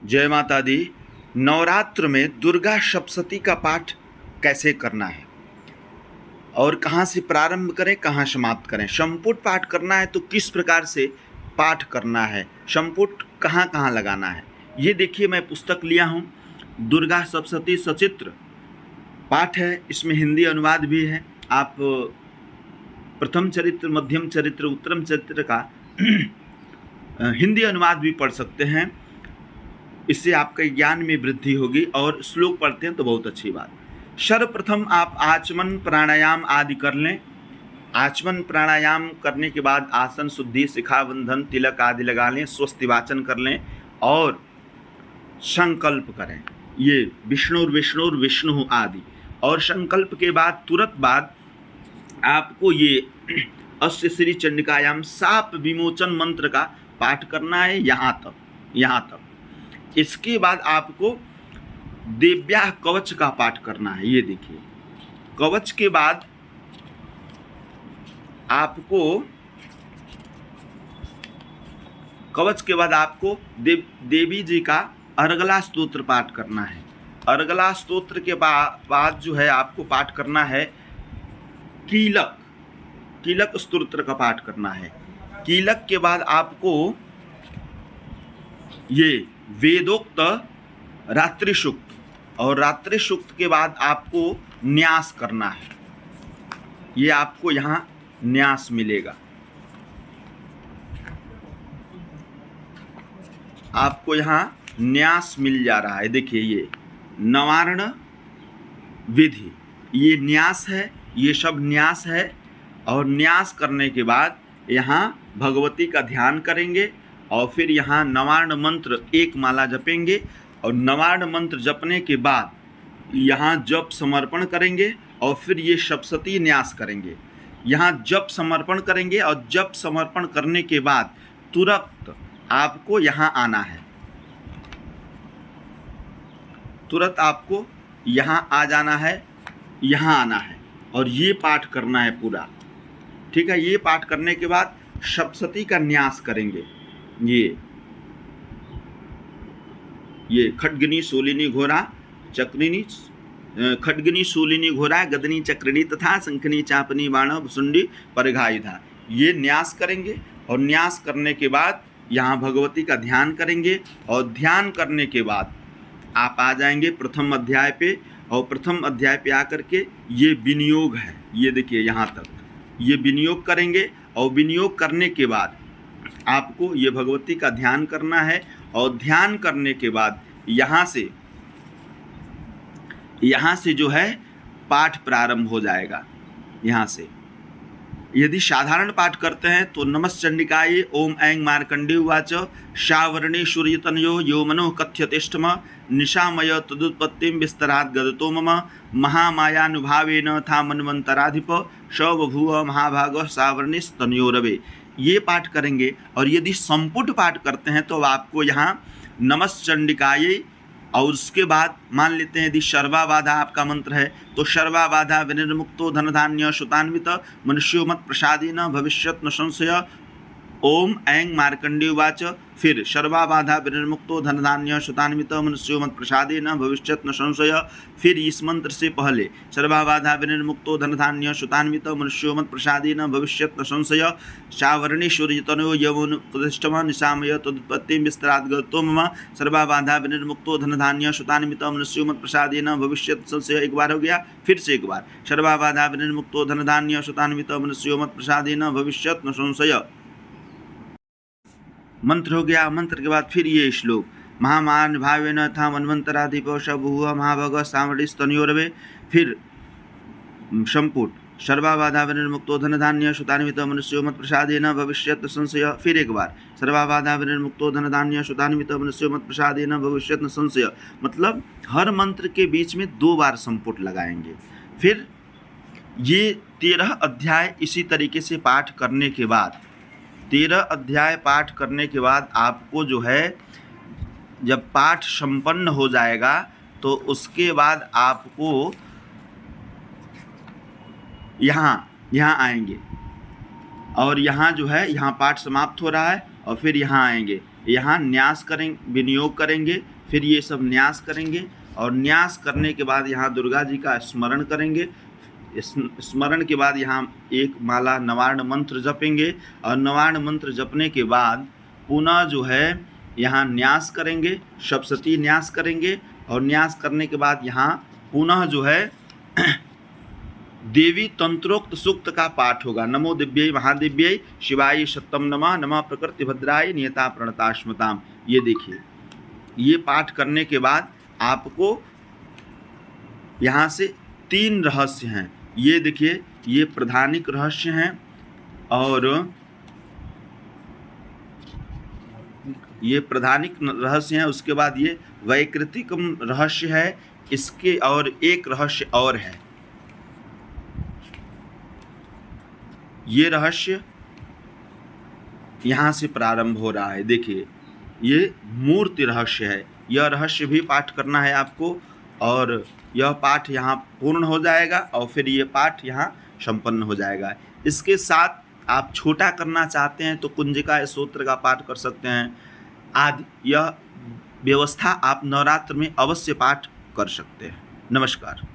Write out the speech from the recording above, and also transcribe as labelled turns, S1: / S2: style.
S1: जय माता दी। नवरात्र में दुर्गा सप्तशती का पाठ कैसे करना है और कहाँ से प्रारंभ करें, कहाँ समाप्त करें। संपुट पाठ करना है तो किस प्रकार से पाठ करना है, संपुट कहाँ कहाँ लगाना है, ये देखिए। मैं पुस्तक लिया हूँ, दुर्गा सप्तशती सचित्र पाठ है। इसमें हिंदी अनुवाद भी है। आप प्रथम चरित्र, मध्यम चरित्र, उत्तरम चरित्र का हिंदी अनुवाद भी पढ़ सकते हैं। इससे आपके ज्ञान में वृद्धि होगी। और श्लोक पढ़ते हैं तो बहुत अच्छी बात। सर्वप्रथम आप आचमन प्राणायाम आदि कर लें। आचमन प्राणायाम करने के बाद आसन शुद्धि, शिखा बंधन, तिलक आदि लगा लें, स्वस्ति वाचन कर लें और संकल्प करें, ये विष्णुर विष्णु आदि। और संकल्प के बाद तुरंत बाद आपको ये अस्य श्री चंडिकायाम साप विमोचन मंत्र का पाठ करना है, यहाँ तक। इसके बाद आपको देव्याः कवच का पाठ करना है। ये देखिए, कवच के बाद आपको देवी जी का अर्गला स्तोत्र पाठ करना है। अर्गला स्तोत्र के बाद जो है आपको पाठ करना है कीलक स्तोत्र का पाठ करना है। कीलक के बाद आपको ये वेदोक्त रात्रि सूक्त, और रात्रि सूक्त के बाद आपको न्यास करना है। ये आपको यहाँ न्यास मिलेगा, आपको यहाँ न्यास मिल जा रहा है। देखिए, ये नवारण विधि, ये न्यास है, ये सब न्यास है। और न्यास करने के बाद यहाँ भगवती का ध्यान करेंगे और फिर यहाँ नवार्ण मंत्र एक माला जपेंगे। और नवार्ण मंत्र जपने के बाद यहाँ जप समर्पण करेंगे और फिर ये सप्तशती न्यास करेंगे। यहाँ जप समर्पण करेंगे और जप समर्पण करने के बाद तुरंत आपको यहाँ आना है, तुरंत आपको यहाँ आ जाना है, यहाँ आना है और ये पाठ करना है पूरा। ठीक है, ये पाठ करने के बाद सप्तशती का न्यास करेंगे। ये खड्गनी शूलिनी घोरा चक्रिनी, खड्गनी शूलिनी घोरा गदनी चक्रिणी तथा शंखनी चापनी बाण सुंडी परिघायुधा, ये न्यास करेंगे। और न्यास करने के बाद यहाँ भगवती का ध्यान करेंगे। और ध्यान करने के बाद आप आ जाएंगे प्रथम अध्याय पे। और प्रथम अध्याय पे आकर के ये विनियोग है, ये देखिए यहाँ तक, ये विनियोग करेंगे। और विनियोग करने के बाद आपको ये भगवती का ध्यान करना है। और ध्यान करने के बाद यहाँ से जो है पाठ प्रारंभ हो जाएगा। यहाँ से यदि साधारण पाठ करते हैं तो नमश्चंडिकाये ओम ऐं मार्कंडेय उवाच शावर्णे सूर्यतनयो यो मनो कथ्यतेष्टम निशामय तदुत्पत्तिं विस्तरात् गदतो मम महामायानुभावेन था मन्वन्तराधिप स बभूव महाभागः सावर्णिस्तनयोरवे, ये पाठ करेंगे। और यदि संपुट पाठ करते हैं तो आपको यहाँ नमश्चंडिकाये, और उसके बाद मान लेते हैं यदि सर्वाबाधा आपका मंत्र है तो सर्वाबाधा विनिर्मुक्तो धनधान्य सुतान्वित मनुष्यो मत प्रसादेन भविष्यत् न संशय ओम ऐं मार्कंडेय उवाच। फिर सर्वाबाधा विनिर्मुक्तो धनधान्य सुतान्वित मनुष्यो मत प्रसादेन भविष्यत् न संशय। फिर इस मंत्र से पहले सर्वाबाधा विनिर्मुक्तो धनधान्य सुतान्वित मनुष्यो मत प्रसादेन भविष्यत् न संशय सावर्णे सूर्यतनयो यवनुपतिष्ठम निशामय तदुत्पत्तिं विस्तरात् गतो मम सर्वाबाधा विनिर्मुक्तो धनधान्य सुतान्वित मनुष्यो मत प्रसादेन भविष्यत् संशय। एक बार हो गया, फिर से एक बार, सर्वाबाधा विनिर्मुक्तो धनधान्य सुतान्वित मनुष्यो मत प्रसादेन भविष्यत् न संशय, मंत्र हो गया। मंत्र के बाद फिर ये श्लोक महामानुभावेन था मन्वन्तराधिप स बभूव महाभागः सावर्णिस्तनयोरवे। फिर संपुट सर्वाबाधा विनिर्मुक्तो धनधान्य सुतान्वित मनुष्यो मत प्रसादेन भविष्यत् संशय। फिर एक बार सर्वाबाधा विनिर्मुक्तो धनधान्य सुतान्वित मनुष्यो मत प्रसादेन भविष्यत् संशय। मतलब हर मंत्र के बीच में 2 बार संपुट लगाएंगे। फिर ये 13 अध्याय इसी तरीके से पाठ करने के बाद 13 अध्याय पाठ करने के बाद आपको जो है जब पाठ संपन्न हो जाएगा तो उसके बाद आपको यहाँ आएंगे। और यहाँ जो है यहाँ पाठ समाप्त हो रहा है और फिर यहाँ आएंगे। यहाँ न्यास विनियोग करेंगे, फिर ये सब न्यास करेंगे और न्यास करने के बाद यहाँ दुर्गा जी का स्मरण करेंगे। स्मरण के बाद यहाँ एक माला नवार्ण मंत्र जपेंगे और नवार्ण मंत्र जपने के बाद पुनः जो है यहाँ न्यास करेंगे, सप्तशती न्यास करेंगे और न्यास करने के बाद यहाँ पुनः जो है देवी तंत्रोक्त सूक्त का पाठ होगा। नमो दिव्यै महादिव्यै शिवाय सत्यम नमः, नमः प्रकृति भद्राय नियता प्रणताश्मताम। ये देखिए, ये पाठ करने के बाद आपको यहाँ से 3 रहस्य हैं। ये देखिए, ये प्रधानिक रहस्य हैं और ये प्रधानिक रहस्य हैं। उसके बाद ये वैकृतिक रहस्य है, इसके और एक रहस्य और है। ये रहस्य यहाँ से प्रारंभ हो रहा है। देखिए, ये मूर्ति रहस्य है। यह रहस्य भी पाठ करना है आपको और यह पाठ यहाँ पूर्ण हो जाएगा और फिर ये पाठ यहाँ संपन्न हो जाएगा। इसके साथ आप छोटा करना चाहते हैं तो कुंजिका स्तोत्र का पाठ कर सकते हैं आदि। यह व्यवस्था आप नवरात्र में अवश्य पाठ कर सकते हैं। नमस्कार।